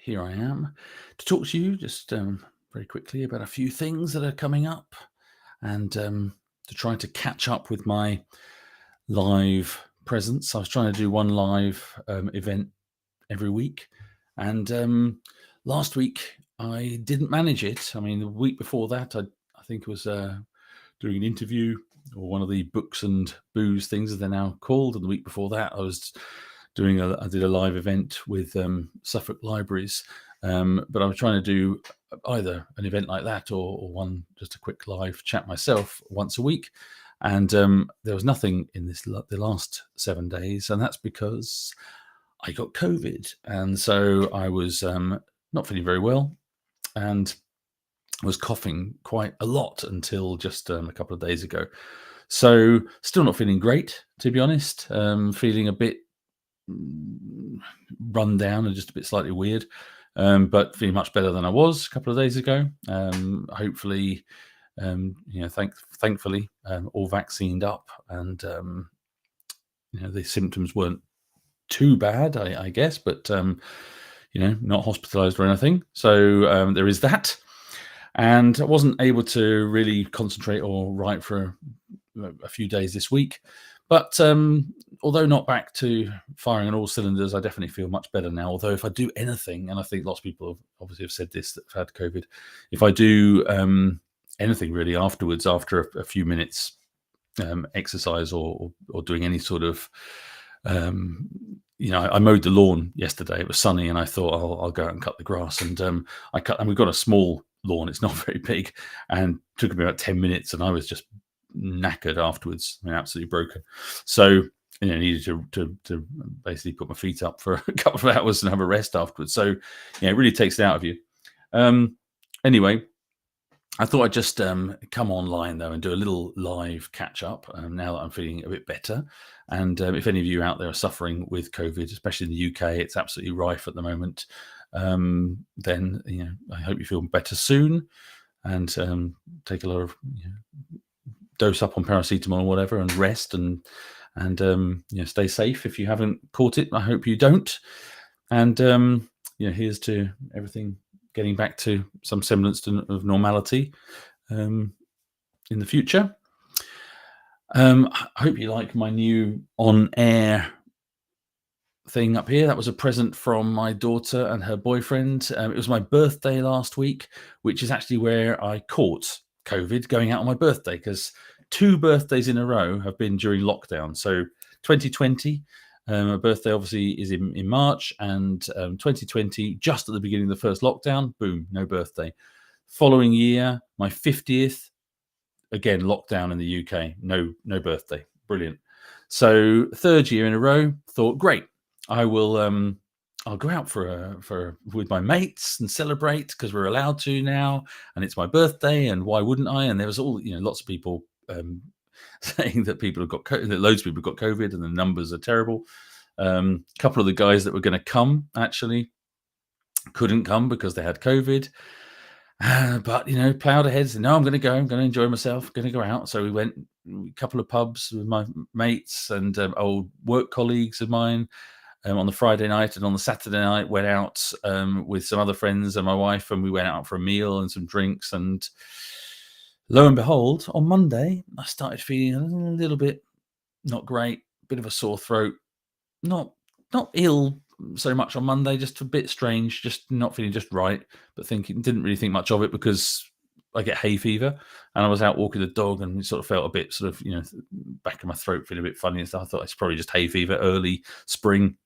here I am to talk to you just very quickly about a few things that are coming up and to try to catch up with my live presence. I was trying to do one live event every week, and last week I didn't manage it. I mean, the week before that, I think it was doing an interview or one of the books and booze things as they're now called. And the week before that, I did a live event with Suffolk Libraries, but I was trying to do either an event like that or one just a quick live chat myself once a week. And there was nothing in the last 7 days, and that's because I got COVID, and so I was not feeling very well, and was coughing quite a lot until just a couple of days ago. So still not feeling great, to be honest. Feeling a bit run down and just a bit slightly weird, but feeling much better than I was a couple of days ago. Hopefully, thankfully, all vaccinated up, and the symptoms weren't too bad, I guess, but not hospitalized or anything. So there is that. And I wasn't able to really concentrate or write for a few days this week. But although not back to firing on all cylinders, I definitely feel much better now. Although if I do anything, and I think lots of people have said this that have had COVID, if I do anything really afterwards, after a few minutes exercise or doing any sort of, I mowed the lawn yesterday. It was sunny, and I thought I'll go out and cut the grass. And and we've got a small lawn; it's not very big, and it took me about 10 minutes, and I was just knackered afterwards. I mean, absolutely broken. So I needed to basically put my feet up for a couple of hours and have a rest afterwards. So it really takes it out of you. Anyway, I thought I'd just come online though and do a little live catch up now that I'm feeling a bit better. And if any of you out there are suffering with COVID, especially in the UK, it's absolutely rife at the moment. Then I hope you feel better soon, and take a lot of dose up on paracetamol or whatever, and rest and stay safe. If you haven't caught it, I hope you don't. And here's to everything getting back to some semblance of normality in the future. I hope you like my new on-air thing up here. That was a present from my daughter and her boyfriend. It was my birthday last week, which is actually where I caught COVID going out on my birthday, because 2 birthdays in a row have been during lockdown. So 2020, my birthday obviously is in March, and 2020, just at the beginning of the first lockdown, boom, no birthday. Following year, my 50th, again, lockdown in the UK, no birthday. Brilliant. So 3rd year in a row, thought, great, I will I'll go out with my mates and celebrate, because we're allowed to now, and it's my birthday, and why wouldn't I? And there was all lots of people saying that loads of people got COVID, and the numbers are terrible. A couple of the guys that were going to come actually couldn't come because they had COVID. But plowed ahead, said, no, I'm going to enjoy myself, going to go out. So we went a couple of pubs with my mates and old work colleagues of mine. On the Friday night, and on the Saturday night went out with some other friends and my wife, and we went out for a meal and some drinks. And lo and behold, on Monday, I started feeling a little bit not great, bit of a sore throat, not ill so much on Monday, just a bit strange, just not feeling just right, but didn't really think much of it because I get hay fever, and I was out walking the dog and sort of felt a bit back of my throat feeling a bit funny and stuff. I thought it's probably just hay fever, early spring.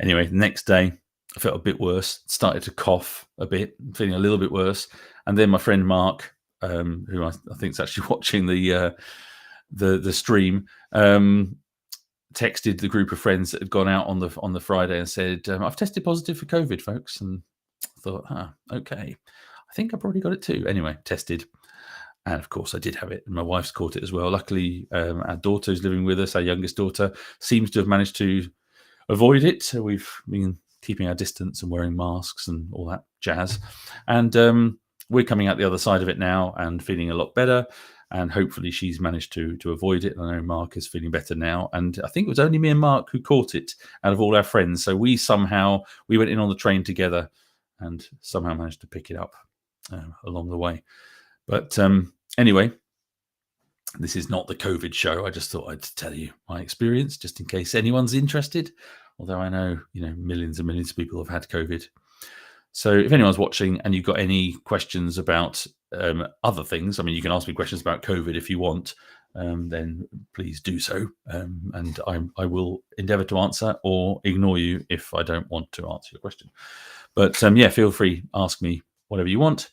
Anyway, the next day, I felt a bit worse, started to cough a bit, feeling a little bit worse. And then my friend Mark, who I think is actually watching the stream, texted the group of friends that had gone out on the Friday and said, I've tested positive for COVID, folks. And I thought, okay, I think I probably got it too. Anyway, tested. And of course, I did have it. And my wife's caught it as well. Luckily, our daughter who's living with us, our youngest daughter, seems to have managed to avoid it. So we've been keeping our distance and wearing masks and all that jazz. And we're coming out the other side of it now and feeling a lot better. And hopefully she's managed to avoid it. I know Mark is feeling better now. And I think it was only me and Mark who caught it out of all our friends. So we went in on the train together and somehow managed to pick it up along the way. But anyway, this is not the COVID show. I just thought I'd tell you my experience, just in case anyone's interested. Although I know, millions and millions of people have had COVID. So if anyone's watching and you've got any questions about other things, I mean, you can ask me questions about COVID if you want, then please do so. And I will endeavour to answer or ignore you if I don't want to answer your question. But feel free, ask me whatever you want.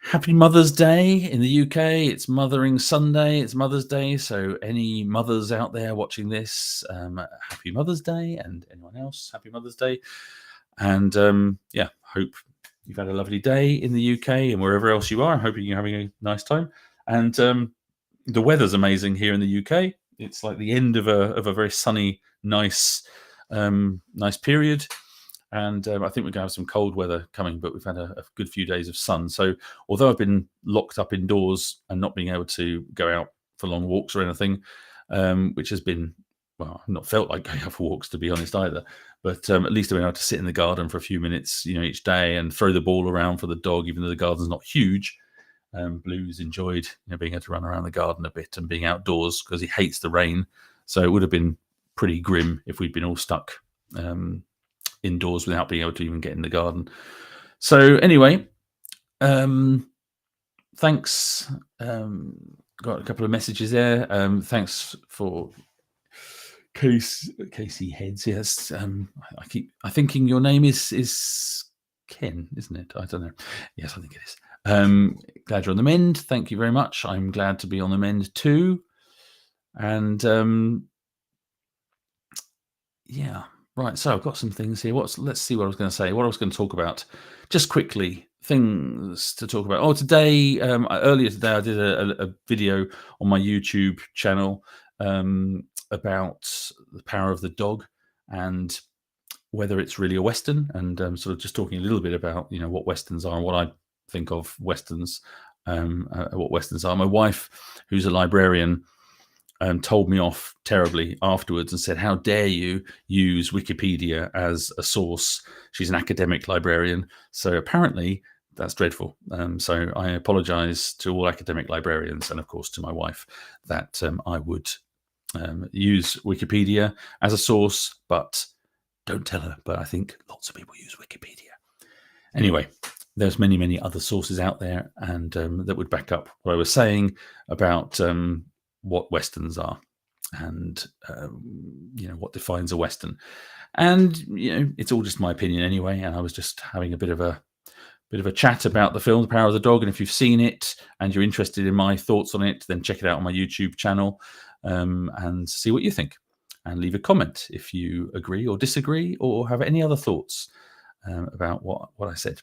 Happy Mother's Day in the UK. It's Mothering Sunday. It's Mother's Day. So any mothers out there watching this, happy Mother's Day, and anyone else, happy Mother's Day. And hope you've had a lovely day in the UK and wherever else you are. I'm hoping you're having a nice time. And the weather's amazing here in the UK. It's like the end of a very sunny, nice period. And I think we're going to have some cold weather coming, but we've had a good few days of sun. So although I've been locked up indoors and not being able to go out for long walks or anything, which has been, well, I've not felt like going out for walks, to be honest, either. But at least I've been able to sit in the garden for a few minutes, each day and throw the ball around for the dog, even though the garden's not huge. Blue's enjoyed, being able to run around the garden a bit and being outdoors because he hates the rain. So it would have been pretty grim if we'd been all stuck indoors without being able to even get in the garden. So anyway, thanks. Got a couple of messages there. Thanks for Casey Heads. Yes, I'm thinking your name is Ken, isn't it? I don't know. Yes, I think it is. Glad you're on the mend. Thank you very much. I'm glad to be on the mend too. And right. So I've got some things here. Let's see what I was going to say. What I was going to talk about, just quickly. Things to talk about. Today, earlier today, I did a video on my YouTube channel about the power of the dog and whether it's really a Western, and sort of just talking a little bit about what Westerns are and what I think of Westerns, what Westerns are. My wife, who's a librarian, told me off terribly afterwards and said, "How dare you use Wikipedia as a source?" She's an academic librarian, so apparently that's dreadful. So I apologize to all academic librarians and, of course, to my wife that I would use Wikipedia as a source, but don't tell her. But I think lots of people use Wikipedia. Anyway, there's many, many other sources out there and that would back up what I was saying about what Westerns are and what defines a Western. And it's all just my opinion anyway, and I was just having a bit of a chat about the film The Power of the Dog. And if you've seen it and you're interested in my thoughts on it, then check it out on my YouTube channel and see what you think, and leave a comment if you agree or disagree or have any other thoughts about what I said.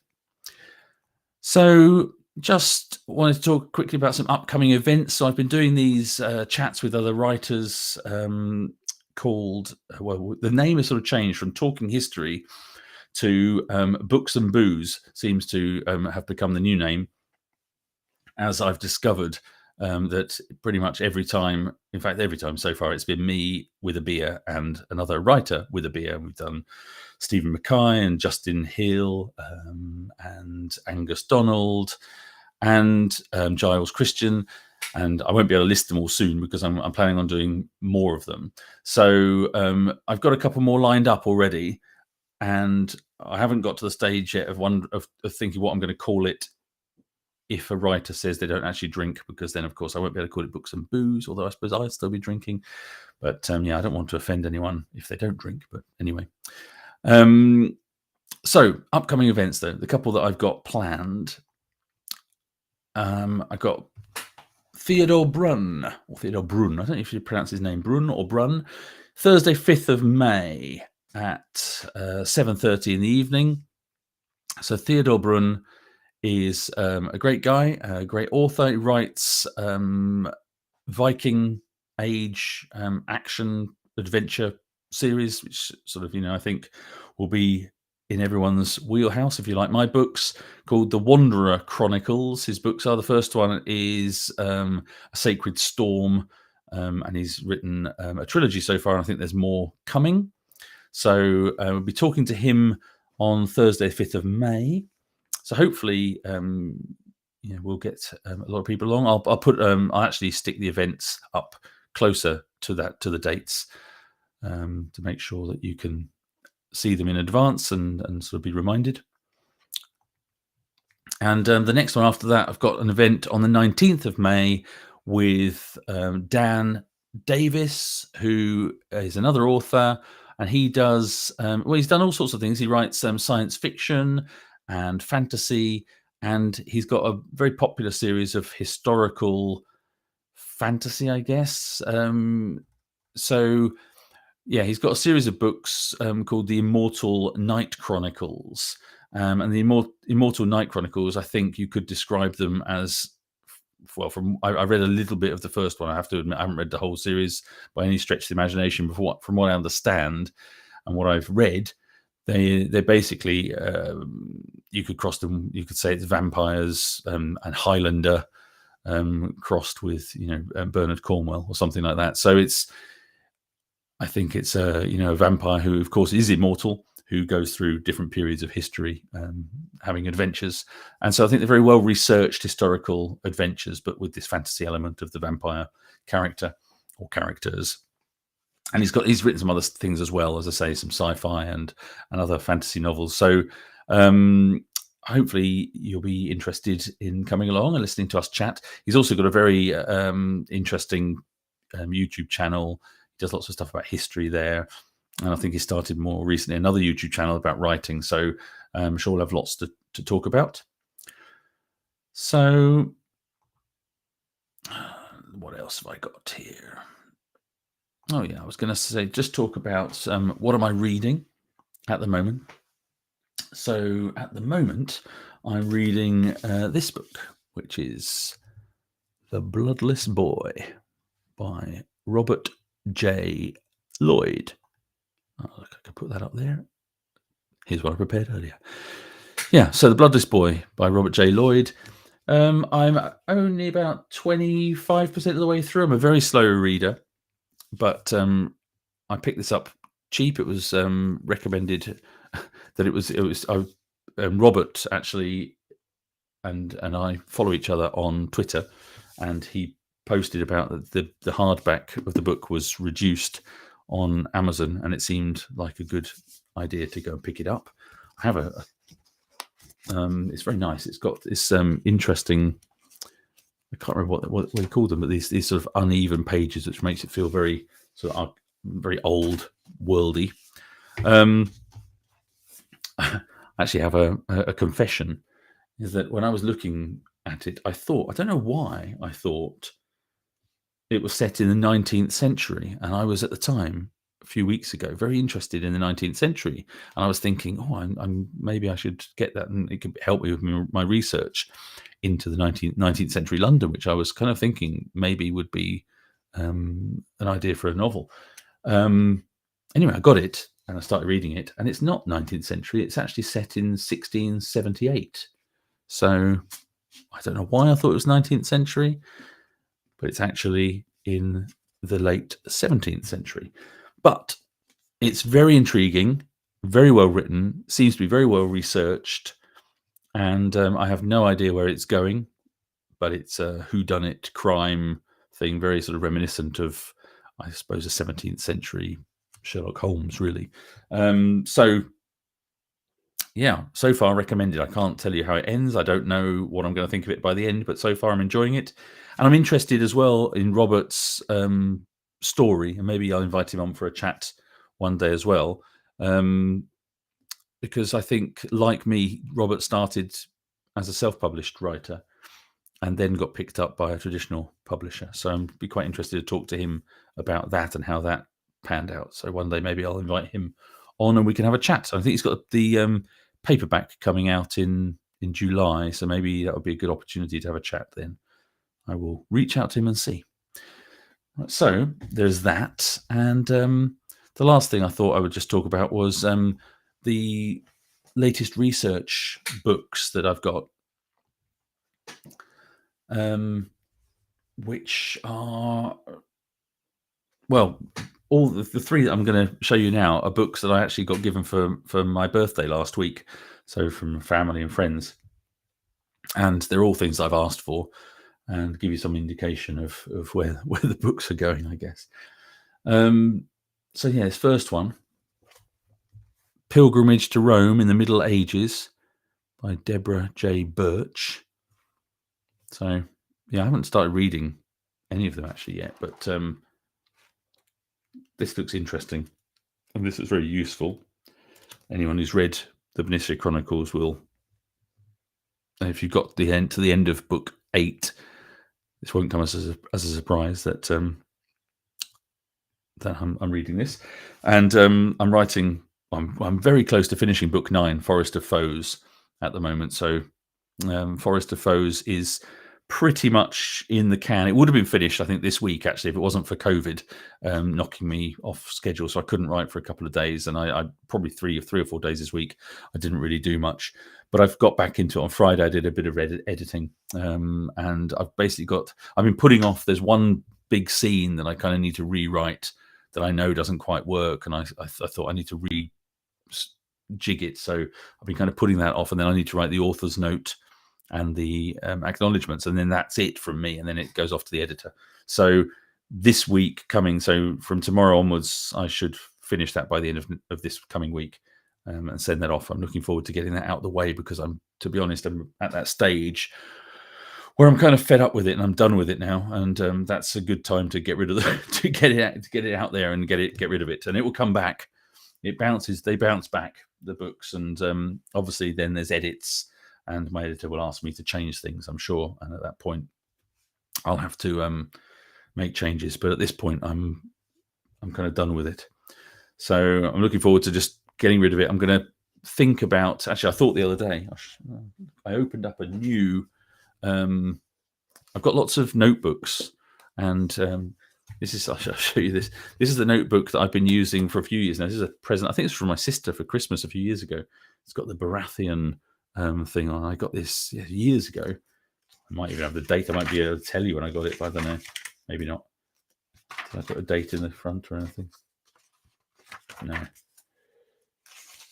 So just wanted to talk quickly about some upcoming events. So I've been doing these chats with other writers called, the name has sort of changed from Talking History to Books and Booze, seems to have become the new name, as I've discovered that pretty much every time so far, it's been me with a beer and another writer with a beer. We've done Stephen Mackay and Justin Hill and Angus Donald and Giles Christian, and I won't be able to list them all soon because I'm planning on doing more of them. So I've got a couple more lined up already, and I haven't got to the stage yet of thinking what I'm going to call it if a writer says they don't actually drink, because then, of course, I won't be able to call it Books and Booze, although I suppose I'll still be drinking. But I don't want to offend anyone if they don't drink. But anyway. So upcoming events, though, the couple that I've got planned. I've got Theodore Brunn. I don't know if you pronounce his name Brunn or Brunn. Thursday, 5th of May at 7:30 in the evening. So Theodore Brunn is a great guy, a great author. He writes Viking Age action adventure series, which sort of, I think will be in everyone's wheelhouse if you like my books, called The Wanderer Chronicles. His books are, the first one is A Sacred Storm, and he's written a trilogy so far, and I think there's more coming. So we'll be talking to him on Thursday, 5th of May. So hopefully, we'll get a lot of people along. I'll actually stick the events up closer to the dates, to make sure that you can see them in advance and sort of be reminded. And the next one after that, I've got an event on the 19th of May with Dan Davis, who is another author, and he does, he's done all sorts of things. He writes science fiction and fantasy, and he's got a very popular series of historical fantasy, I guess. So yeah, he's got a series of books called the Immortal Night Chronicles. And the Immortal Night Chronicles, I think you could describe them as, well, I read a little bit of the first one. I have to admit, I haven't read the whole series by any stretch of the imagination. But from what I understand and what I've read, they're basically, you could cross them. You could say it's vampires and Highlander crossed with Bernard Cornwell or something like that. So I think it's a vampire who, of course, is immortal, who goes through different periods of history, having adventures. And so I think they're very well researched historical adventures, but with this fantasy element of the vampire character or characters. And he's written some other things as well, as I say, some sci-fi and other fantasy novels. So hopefully you'll be interested in coming along and listening to us chat. He's also got a very interesting YouTube channel. He does lots of stuff about history there. And I think he started more recently another YouTube channel about writing. So I'm sure we'll have lots to talk about. So what else have I got here? Oh, yeah, I was going to say, just talk about what am I reading at the moment. So at the moment, I'm reading this book, which is The Bloodless Boy by Robert J. Lloyd. Oh, look, I could put that up there. Here's what I prepared earlier. Yeah, so The Bloodless Boy by Robert J. Lloyd. I'm only about 25% of the way through. I'm a very slow reader, but I picked this up cheap. It was recommended that it was Robert actually, and I follow each other on Twitter, and he posted about the hardback of the book was reduced on Amazon, and it seemed like a good idea to go and pick it up. I have it's very nice. It's got this interesting, I can't remember what they call them, but these sort of uneven pages, which makes it feel very sort of very old worldy. I actually have a confession, is that when I was looking at it, I don't know why I thought it was set in the 19th century, and I was at the time, a few weeks ago, very interested in the 19th century, and I was thinking, I'm maybe I should get that, and it could help me with my research into the 19th century London, which I was kind of thinking maybe would be an idea for a novel. Anyway, I got it and I started reading it, and it's not 19th century. It's actually set in 1678. So I don't know why I thought it was 19th century, but it's actually in the late 17th century. But it's very intriguing, very well written, seems to be very well researched, and I have no idea where it's going, but it's a whodunit crime thing, very sort of reminiscent of, I suppose, a 17th century Sherlock Holmes, really. So yeah, so far recommended. I can't tell you how it ends. I don't know what I'm going to think of it by the end, but so far I'm enjoying it. And I'm interested as well in Robert's story, and maybe I'll invite him on for a chat one day as well. Because I think, like me, Robert started as a self-published writer and then got picked up by a traditional publisher. So I'd be quite interested to talk to him about that and how that panned out. So one day maybe I'll invite him on and we can have a chat. So I think he's got the paperback coming out in July, so maybe that would be a good opportunity to have a chat then. I will reach out to him and see. So there's that. And the last thing I thought I would just talk about was the latest research books that I've got, which are, well, all the three that I'm going to show you now are books that I actually got given for my birthday last week. So from family and friends. And they're all things I've asked for, and give you some indication of where the books are going, I guess. So yeah, this first one, Pilgrimage to Rome in the Middle Ages by Deborah J. Burch. So yeah, I haven't started reading any of them actually yet, but this looks interesting, and this is very useful. Anyone who's read the Benicia Chronicles will, if you've got to the end of book 8, this won't come as a surprise that I'm reading this, and I'm writing. I'm very close to finishing book 9, Forest of Foes, at the moment. So Forest of Foes is pretty much in the can. It would have been finished, I think, this week actually, if it wasn't for COVID knocking me off schedule. So I couldn't write for a couple of days, and I probably three or 4 days this week I didn't really do much. But I've got back into it on Friday. I did a bit of editing, and I've been putting off. There's one big scene that I kind of need to rewrite that I know doesn't quite work, and I thought I need to jig it. So I've been kind of putting that off, and then I need to write the author's note and the acknowledgements, and then that's it from me, and then it goes off to the editor. So this week coming, so from tomorrow onwards, I should finish that by the end of this coming week, and send that off. I'm looking forward to getting that out of the way, because to be honest, I'm at that stage where I'm kind of fed up with it and I'm done with it now, and that's a good time to get rid of to get it out there and get rid of it, and it will come back. They bounce back, the books, and obviously then there's edits, and my editor will ask me to change things, I'm sure, and at that point I'll have to make changes. But at this point I'm kind of done with it, so I'm looking forward to just getting rid of it. I'm going to think about, actually I thought the other day, I opened up a new I've got lots of notebooks, and I'll show you this. This is the notebook that I've been using for a few years now. This is a present. I think it's from my sister for Christmas a few years ago. It's got the Baratheon thing on. I got this years ago. I might even have the date. I might be able to tell you when I got it, but I don't know. Maybe not. Did I put a date in the front or anything? No.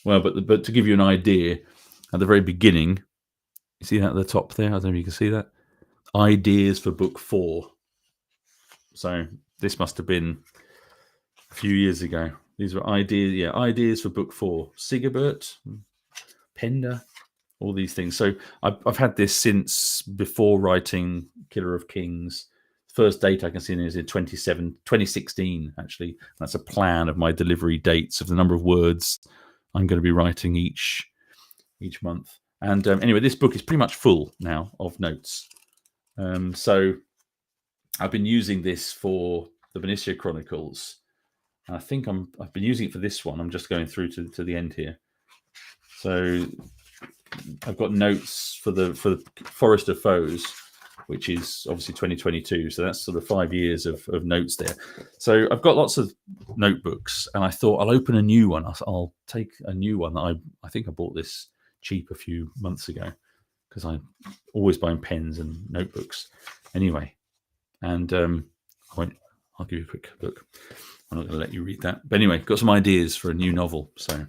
Well, but to give you an idea, at the very beginning, you see that at the top there? I don't know if you can see that. Ideas for book 4. So this must have been a few years ago. These were ideas for book 4. Sigebert, Penda, all these things. So I've had this since before writing Killer of Kings. First date I can see is in 2016, actually. That's a plan of my delivery dates of the number of words I'm going to be writing each month. And anyway, this book is pretty much full now of notes. So I've been using this for the Benicia Chronicles. I think I've been using it for this one. I'm just going through to the end here. So I've got notes for the Forest of Foes, which is obviously 2022. So that's sort of 5 years of notes there. So I've got lots of notebooks, and I thought I'll open a new one. I'll take a new one that I think I bought this cheap a few months ago, because I'm always buying pens and notebooks anyway. And I'll give you a quick look. I'm not going to let you read that. But anyway, got some ideas for a new novel. So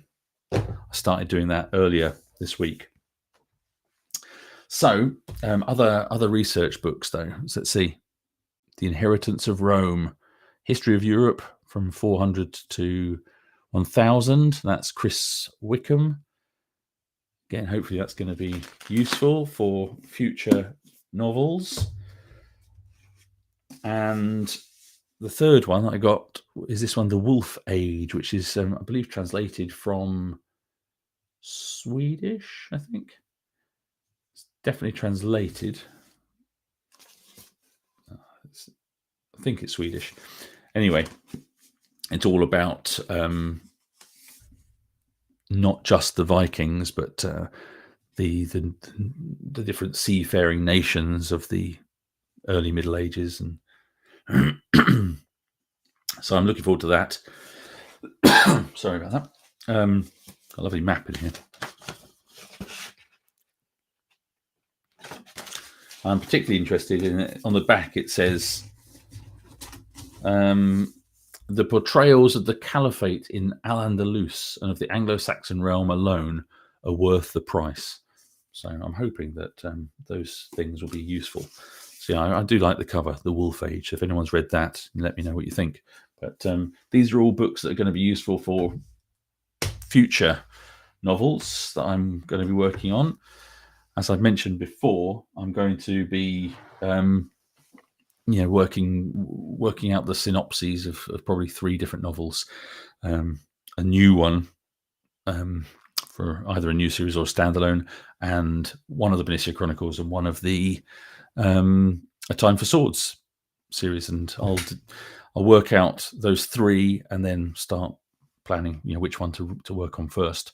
I started doing that earlier this week. So other research books, though. So let's see. The Inheritance of Rome, History of Europe from 400 to 1000. That's Chris Wickham. Again, hopefully that's going to be useful for future novels. And the third one that I got is this one, The Wolf Age, which is, I believe, translated from Swedish, I think. It's definitely translated. I think it's Swedish. Anyway, it's all about not just the Vikings, but the different seafaring nations of the early Middle Ages, and so I'm looking forward to that. Sorry about that. A lovely map in here. I'm particularly interested in it. On the back, it says The portrayals of the Caliphate in Al-Andalus and of the Anglo-Saxon realm alone are worth the price. So I'm hoping that those things will be useful. So yeah, I do like the cover, The Wolf Age. If anyone's read that, let me know what you think. But these are all books that are going to be useful for future novels that I'm going to be working on. As I've mentioned before, I'm going to be working out the synopses of probably 3 different novels. A new one for either a new series or a standalone, and one of the Benicia Chronicles and one of the A Time for Swords series. And I'll work out those 3 and then start planning, which one to work on first.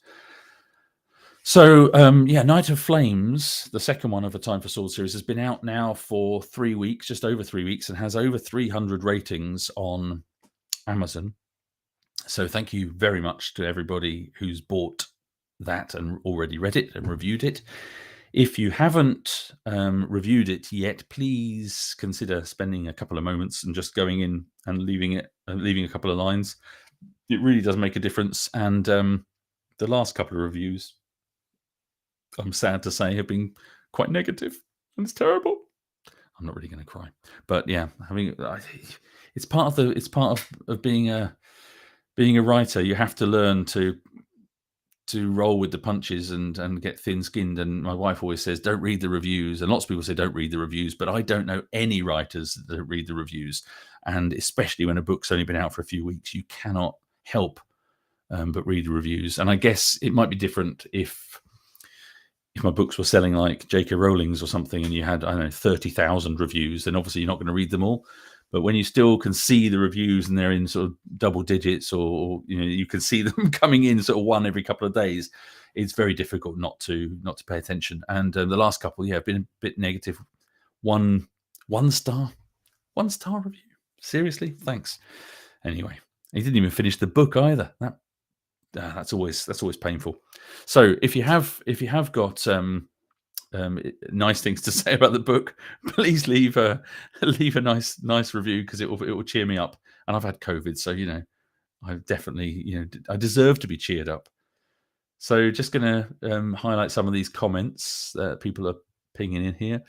So, Night of Flames, the second one of A Time for Swords series, has been out now for 3 weeks, just over 3 weeks, and has over 300 ratings on Amazon. So thank you very much to everybody who's bought that and already read it and reviewed it. If you haven't reviewed it yet, please consider spending a couple of moments and just going in and leaving a couple of lines. It really does make a difference. And the last couple of reviews, I'm sad to say, have been quite negative, and it's terrible. I'm not really going to cry, but yeah, it's part of being a writer. You have to learn to roll with the punches and get thin-skinned. And my wife always says, don't read the reviews. And lots of people say, don't read the reviews. But I don't know any writers that don't read the reviews. And especially when a book's only been out for a few weeks, you cannot help but read the reviews. And I guess it might be different if my books were selling like J.K. Rowling's or something, and you had, 30,000 reviews, then obviously you're not going to read them all. But when you still can see the reviews and they're in sort of double digits, or you can see them coming in sort of one every couple of days, it's very difficult not to pay attention. And the last couple, have been a bit negative. One star review. Seriously, thanks. Anyway, he didn't even finish the book either. That's always painful. So if you have got nice things to say about the book, please leave a nice review, because it will cheer me up. And I've had COVID, so I definitely I deserve to be cheered up. So just going to highlight some of these comments that people are pinging in here.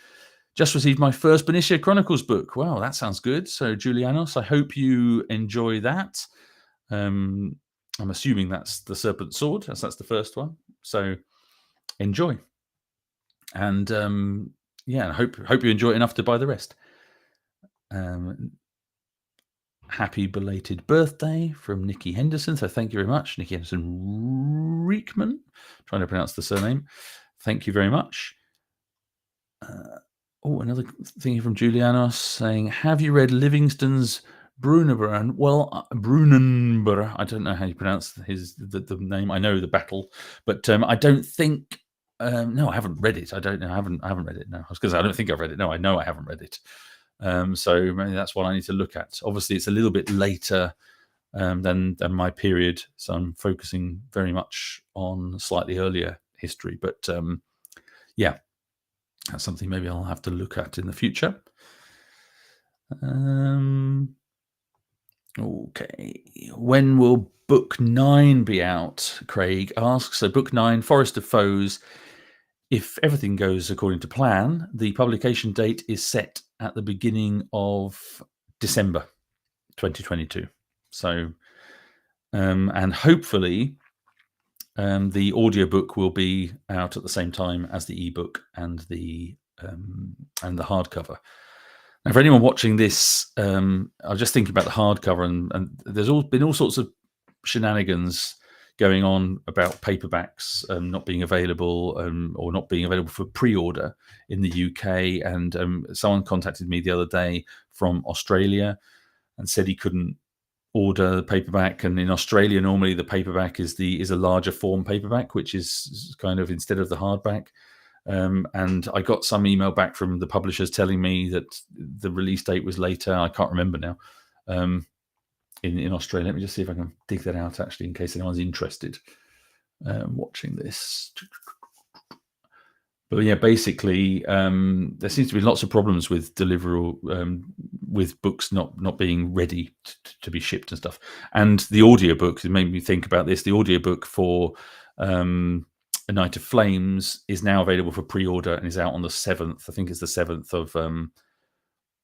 Just received my first Benicia Chronicles book. Wow, that sounds good. So Julianos, I hope you enjoy that. I'm assuming that's the Serpent Sword, as that's the first one. So enjoy. And I hope you enjoy it enough to buy the rest. Happy belated birthday from Nikki Henderson. So thank you very much, Nikki Henderson Reekman. Trying to pronounce the surname. Thank you very much. Another thing from Julianos saying, have you read Livingston's Brunanburh? Well, Brunanburh, I don't know how you pronounce the name. I know the battle, but I don't think. No, I haven't read it. I don't know. I haven't read it. No, I was going to say I don't think I've read it. No, I know I haven't read it. So maybe that's what I need to look at. Obviously, it's a little bit later than my period, so I'm focusing very much on slightly earlier history. But that's something maybe I'll have to look at in the future. Okay, when will book 9 be out? Craig asks. So book 9, Forest of Foes. If everything goes according to plan, the publication date is set at the beginning of December 2022. So, and hopefully the audiobook will be out at the same time as the ebook and the hardcover. Now, for anyone watching this, I was just thinking about the hardcover, and there's been all sorts of shenanigans going on about paperbacks not being available or not being available for pre-order in the UK. And someone contacted me the other day from Australia and said he couldn't order the paperback. And in Australia, normally the paperback is a larger form paperback, which is kind of instead of the hardback. And I got some email back from the publishers telling me that the release date was later. I can't remember now. In Australia, let me just see if I can dig that out, actually, in case anyone's interested watching this. But yeah, basically, there seems to be lots of problems with delivery, with books not being ready to be shipped and stuff. And the audiobook, it made me think about this. The audiobook for A Night of Flames is now available for pre-order and is out on the 7th. I think it's the 7th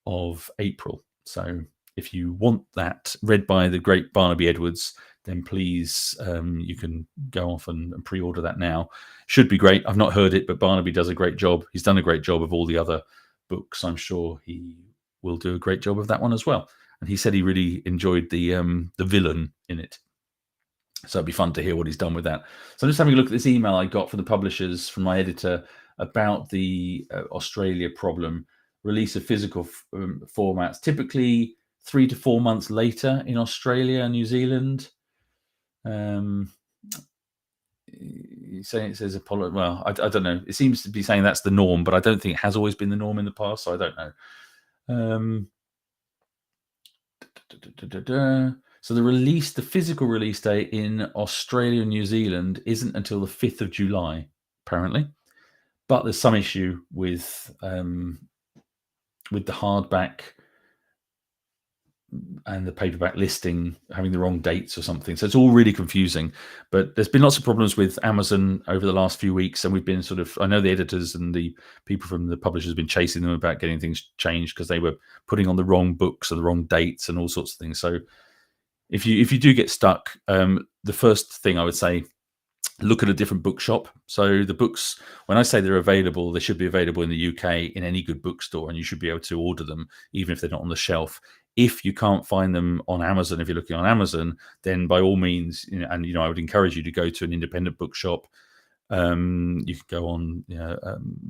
of April. So if you want that read by the great Barnaby Edwards, then please, you can go off and pre-order that now. Should be great. I've not heard it, but Barnaby does a great job. He's done a great job of all the other books. I'm sure he will do a great job of that one as well. And he said he really enjoyed the villain in it. So it'd be fun to hear what he's done with that. So I'm just having a look at this email I got from the publishers, from my editor, about the Australia problem. Release of physical formats, typically 3 to 4 months later in Australia and New Zealand. Saying it says Apollo. Well, I don't know. It seems to be saying that's the norm, but I don't think it has always been the norm in the past. So I don't know. So the physical release date in Australia and New Zealand isn't until the 5th of July, apparently. But there's some issue with the hardback and the paperback listing having the wrong dates or something. So it's all really confusing. But there's been lots of problems with Amazon over the last few weeks, and we've been I know the editors and the people from the publishers have been chasing them about getting things changed because they were putting on the wrong books or the wrong dates and all sorts of things. So if you do get stuck, the first thing I would say, look at a different bookshop. So the books, when I say they're available, they should be available in the UK in any good bookstore, and you should be able to order them even if they're not on the shelf. If you can't find them on Amazon, if you're looking on Amazon, then by all means, I would encourage you to go to an independent bookshop. You can go on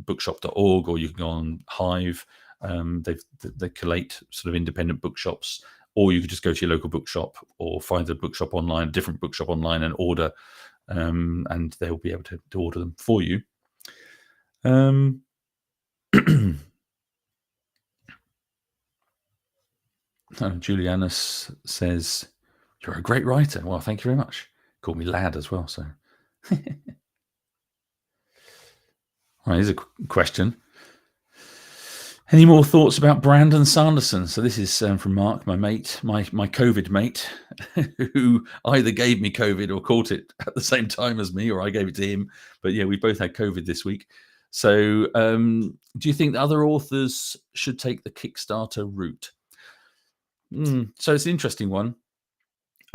bookshop.org, or you can go on Hive. They collate sort of independent bookshops, or you could just go to your local bookshop or find a bookshop online, a different bookshop online, and order. And they'll be able to order them for you. Julianus says, "You're a great writer." Well, thank you very much. Call me lad as well. So, right, here's a question. Any more thoughts about Brandon Sanderson? So this is from Mark, my mate, my COVID mate, who either gave me COVID or caught it at the same time as me, or I gave it to him. But yeah, we both had COVID this week. So do you think that other authors should take the Kickstarter route? So it's an interesting one.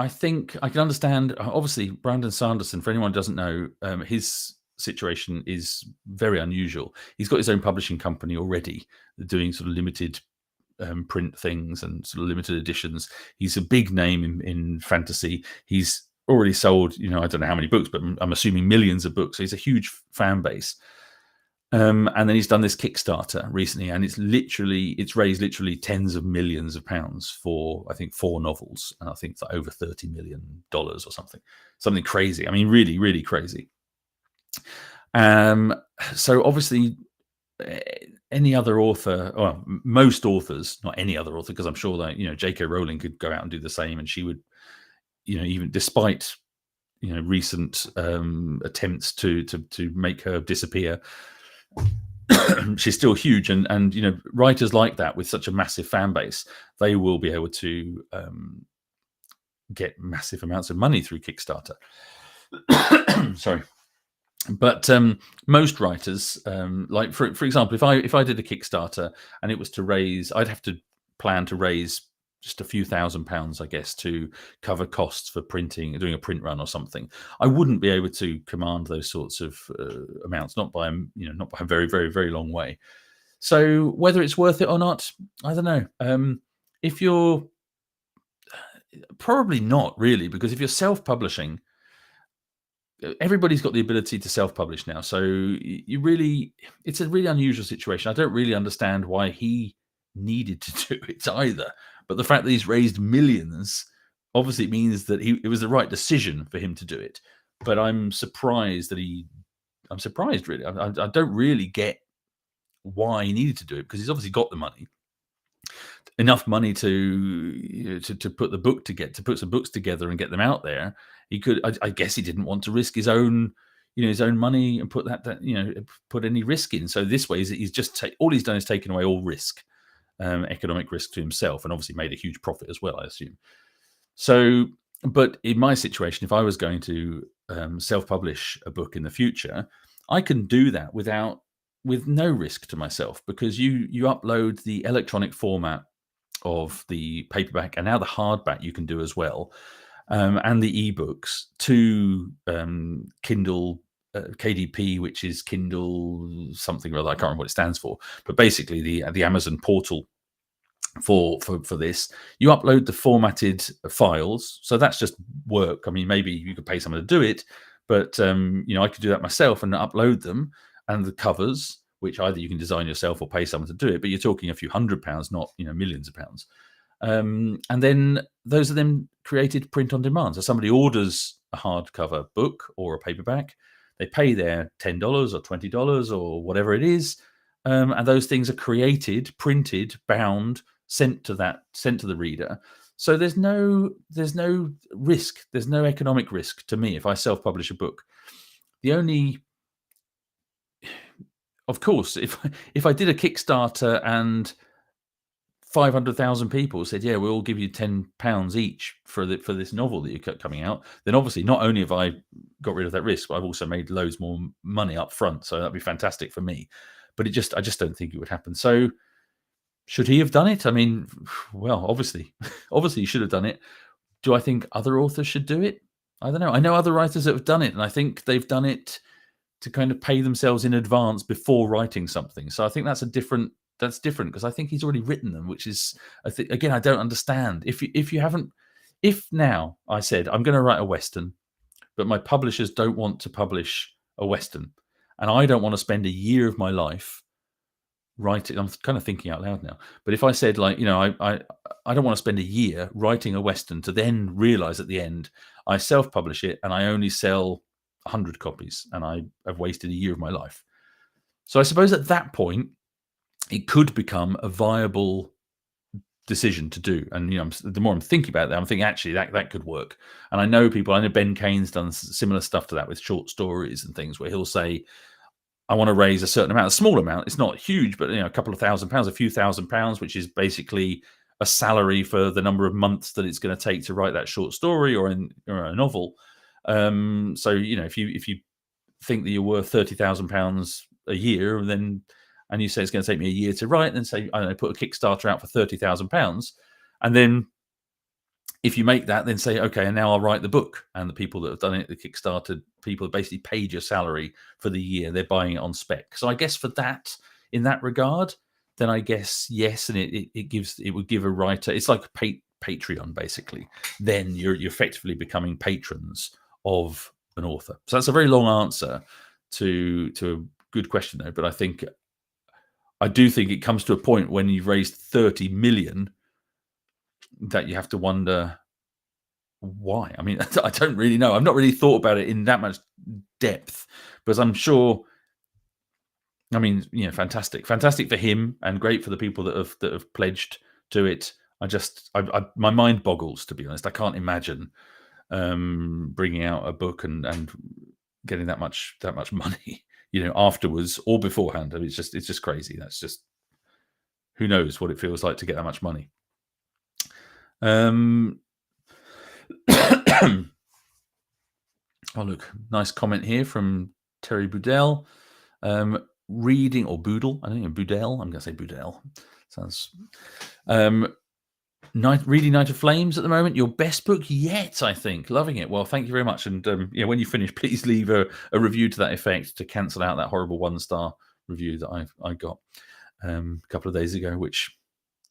I think I can understand, obviously, Brandon Sanderson, for anyone who doesn't know, his situation is very unusual. He's got his own publishing company already, doing sort of limited print things and sort of limited editions. He's a big name in fantasy. He's already sold, I don't know how many books, but I'm assuming millions of books. So he's a huge fan base. And then he's done this Kickstarter recently, and it's raised literally tens of millions of pounds for, I think, 4 novels, and I think it's like over $30 million or something crazy. I mean, really, really crazy. So obviously, any other author, well, most authors, not any other author, because I'm sure that J.K. Rowling could go out and do the same, and she would, even despite recent attempts to make her disappear. She's still huge, and writers like that with such a massive fan base, they will be able to get massive amounts of money through Kickstarter. Sorry, but most writers, like for example, if I did a Kickstarter and it was to raise, I'd have to plan to raise just a few £1,000s, I guess, to cover costs for printing, doing a print run or something. I wouldn't be able to command those sorts of amounts, not by a very, very, very long way. So whether it's worth it or not, I don't know. If you're probably not really, because if you're self-publishing, everybody's got the ability to self-publish now. So it's a really unusual situation. I don't really understand why he needed to do it either. But the fact that he's raised millions obviously means that it was the right decision for him to do it. But I'm surprised really. I don't really get why he needed to do it, because he's obviously got the money, enough money to put the book to put some books together and get them out there. He could, I guess, he didn't want to risk his own, his own money and put put any risk in. So this way, he's just all he's done is taken away all risk, economic risk to himself, and obviously made a huge profit as well, I assume. So, but in my situation, if I was going to self-publish a book in the future, I can do that with no risk to myself, because you upload the electronic format of the paperback, and now the hardback you can do as well, and the ebooks to Kindle KDP, which is Kindle something or other. I can't remember what it stands for, but basically the Amazon portal for this, you upload the formatted files. So that's just work. I mean, maybe you could pay someone to do it, but I could do that myself and upload them, and the covers, which either you can design yourself or pay someone to do it, but you're talking a few £100, not millions of pounds. And then those are then created print on demand. So somebody orders a hardcover book or a paperback, they pay their $10 or $20 or whatever it is, and those things are created, printed, bound, sent to the reader. So there's no risk, there's no economic risk to me if I self-publish a book. The only, of course, if I did a Kickstarter and 500,000 people said, yeah, we'll give you £10 each for this novel that you're coming out, then obviously not only have I got rid of that risk, but I've also made loads more money up front. So that'd be fantastic for me. But I just don't think it would happen. So should he have done it? I mean, well, obviously he should have done it. Do I think other authors should do it? I don't know. I know other writers that have done it, and I think they've done it to kind of pay themselves in advance before writing something. So I think that's different, because I think he's already written them, which is, again, I don't understand. If now I said, I'm going to write a Western, but my publishers don't want to publish a Western, and I don't want to spend a year of my life writing, I'm kind of thinking out loud now, but if I said, like, I don't want to spend a year writing a Western to then realize at the end I self-publish it and I only sell 100 copies and I have wasted a year of my life. So I suppose at that point it could become a viable decision to do. And the more I'm thinking about that, I'm thinking actually that could work. And I know Ben Kane's done similar stuff to that with short stories and things, where he'll say, I want to raise a certain amount, a small amount. It's not huge, but a couple of £1,000, a few £1,000, which is basically a salary for the number of months that it's going to take to write that short story or a novel. So if you think that you're worth £30,000 a year, and you say it's going to take me a year to write, then say, I don't know, put a Kickstarter out for £30,000, and then if you make that, then say, okay, and now I'll write the book. And the people that have done it, the Kickstarter people, have basically paid your salary for the year. They're buying it on spec. So I guess for that, in that regard, then I guess yes, and it would give a writer, it's like Patreon basically. Then you're effectively becoming patrons of an author. So that's a very long answer to a good question though. But I do think it comes to a point when you've raised 30 million that you have to wonder why. I mean, I don't really know. I've not really thought about it in that much depth, because I'm sure, I mean, fantastic for him, and great for the people that have pledged to it. My mind boggles, to be honest. I can't imagine bringing out a book and getting that much money, afterwards or beforehand. I mean, it's just crazy. That's just, who knows what it feels like to get that much money. Oh, look, nice comment here from Terry Boudel. Reading, or Boodle, I don't know, Boudel. I'm going to say Boudel. Sounds. Reading Night of Flames at the moment. Your best book yet, I think. Loving it. Well, thank you very much. And when you finish, please leave a review to that effect to cancel out that horrible 1-star review that I got a couple of days ago, which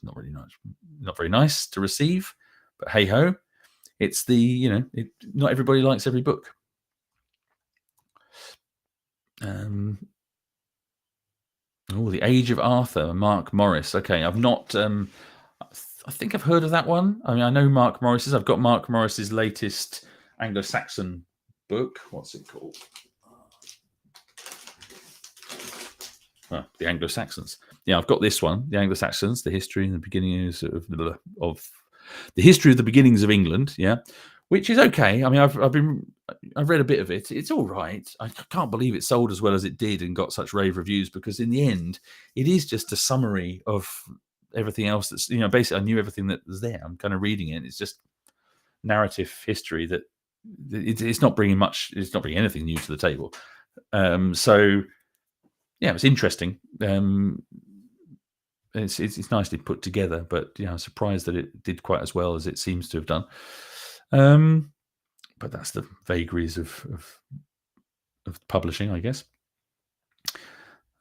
not very nice to receive. But hey ho, it's not everybody likes every book. The Age of Arthur, Mark Morris. Okay, I've not. I think I've heard of that one. I mean, I know Mark Morris's. I've got Mark Morris's latest Anglo-Saxon book. What's it called? The Anglo-Saxons. Yeah, I've got this one, the Anglo-Saxons, the history and the beginnings of the history of the beginnings of England. Yeah, which is okay. I mean, I've read a bit of it. It's all right. I can't believe it sold as well as it did and got such rave reviews, because in the end, it is just a summary of everything else that's, basically I knew everything that was there. I'm kind of reading it. It's just narrative history that it's not bringing much. It's not bringing anything new to the table. So yeah, it's interesting. It's nicely put together, but I'm surprised that it did quite as well as it seems to have done. But that's the vagaries of publishing, I guess.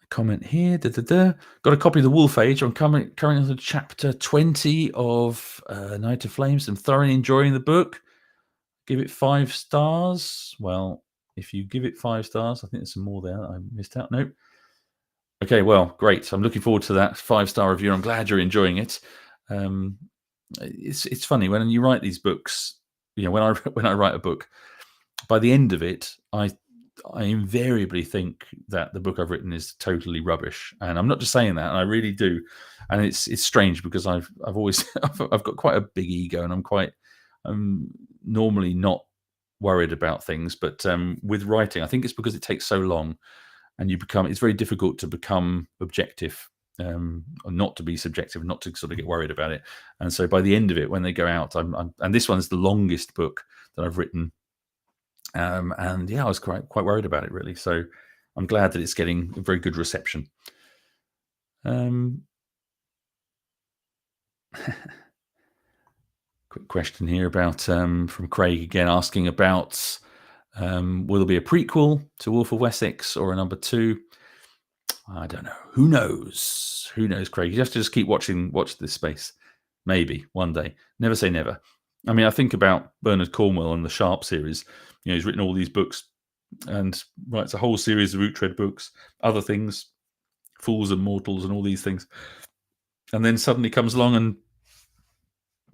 Comment here. Got a copy of The Wolf Age. I'm currently on chapter 20 of Night of Flames. I'm thoroughly enjoying the book. Give it 5 stars. Well, if you give it 5 stars, I think there's some more there I missed out. Nope. Okay, well, great. I'm looking forward to that 5-star review. I'm glad you're enjoying it. It's funny when you write these books. When I write a book, by the end of it, I invariably think that the book I've written is totally rubbish, and I'm not just saying that. And I really do, and it's strange because I've always I've got quite a big ego, and I'm normally not worried about things, but with writing, I think it's because it takes so long, and it's very difficult to become objective, or not to be subjective, not to sort of get worried about it. And so by the end of it, when they go out, and this one's the longest book that I've written. And yeah, I was quite worried about it, really. So I'm glad that it's getting a very good reception. Quick question here about from Craig again, asking about will there be a prequel to Wolf of Wessex or a number 2? I don't know. Who knows? Who knows, Craig? You have to just keep watch this space. Maybe one day. Never say never. I mean, I think about Bernard Cornwell and the Sharp series. He's written all these books and writes a whole series of Uhtred books, other things, Fools and Mortals and all these things. And then suddenly comes along and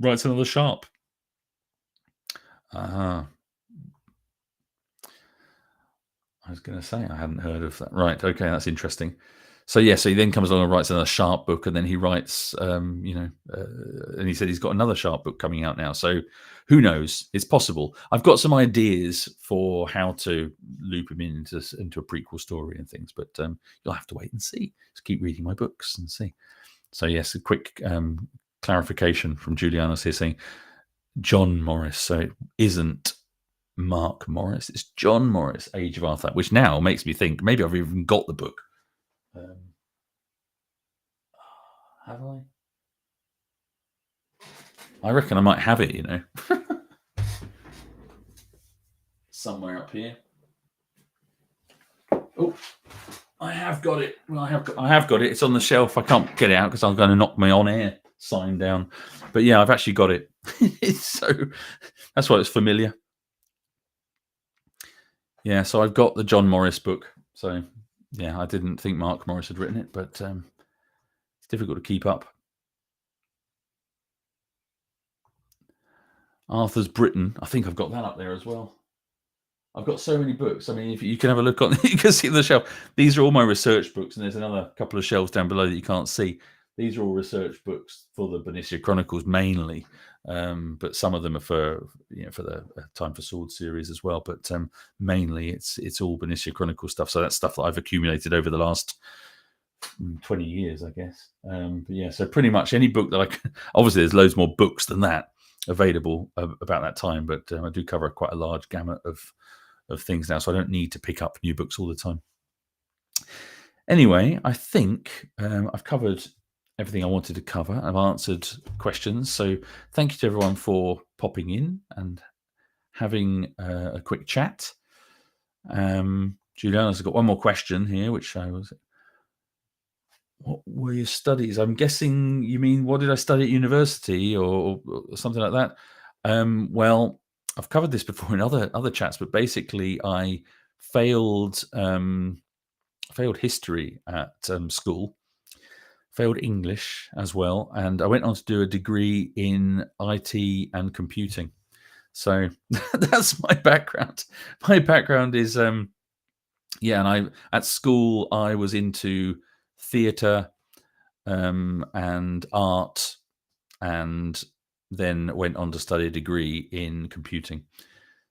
writes another Sharp. I was going to say, I hadn't heard of that. Right, okay, that's interesting. So yeah, so he then comes along and writes another Sharp book, and then he writes, and he said he's got another Sharp book coming out now. So who knows? It's possible. I've got some ideas for how to loop him into a prequel story and things, but you'll have to wait and see. Just keep reading my books and see. So yes, a quick clarification from Juliana's here saying John Morris. So it isn't Mark Morris. It's John Morris, Age of Arthur, which now makes me think maybe I've even got the book. Have I? I reckon I might have it, somewhere up here. Oh, I have got it. Well, I have got it. It's on the shelf. I can't get it out because I'm going to knock my on-air sign down. But yeah, I've actually got it. That's why it's familiar. Yeah, so I've got the John Morris book. So yeah, I didn't think Mark Morris had written it, but it's difficult to keep up. Arthur's Britain. I think I've got that up there as well. I've got so many books. I mean, if you can have a look on, you can see the shelf. These are all my research books, and there's another couple of shelves down below that you can't see. These are all research books for the Benicia Chronicles mainly, but some of them are for the Time for Swords series as well. But mainly, it's all Benicia Chronicle stuff. So that's stuff that I've accumulated over the last 20 years, I guess. But yeah, so pretty much any book that I can. Obviously, there's loads more books than that available about that time, but I do cover quite a large gamut of things now, so I don't need to pick up new books all the time. Anyway, I think I've covered everything I wanted to cover. I've answered questions, so thank you to everyone for popping in and having a quick chat. Juliana's got one more question here, which what were your studies? I'm guessing you mean what did I study at university or something like that. Well, I've covered this before in other chats, but basically I failed history at school, failed English as well, and I went on to do a degree in IT and computing. So that's my background. My background is and at school I was into theatre and art and then went on to study a degree in computing.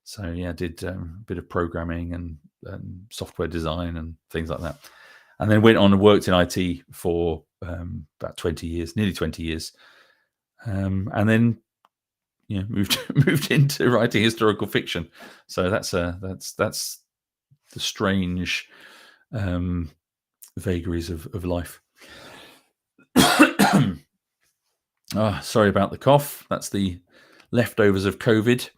So yeah, I did a bit of programming and software design and things like that. And then went on and worked in IT for about 20 years, nearly 20 years. And then moved into writing historical fiction. So that's the strange vagaries of life. Sorry about the cough. That's the leftovers of COVID.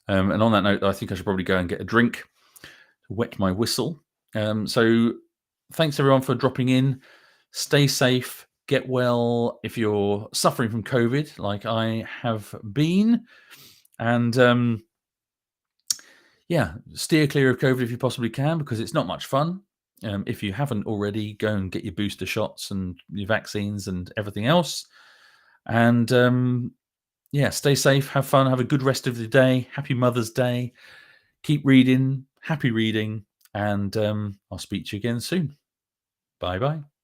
And on that note, I think I should probably go and get a drink to wet my whistle. So thanks everyone for dropping in. Stay safe, get well if you're suffering from COVID like I have been. And steer clear of COVID if you possibly can, because it's not much fun. If you haven't already, go and get your booster shots and your vaccines and everything else. And stay safe, have fun, have a good rest of the day. Happy Mother's Day. Keep reading, happy reading, and I'll speak to you again soon. Bye-bye.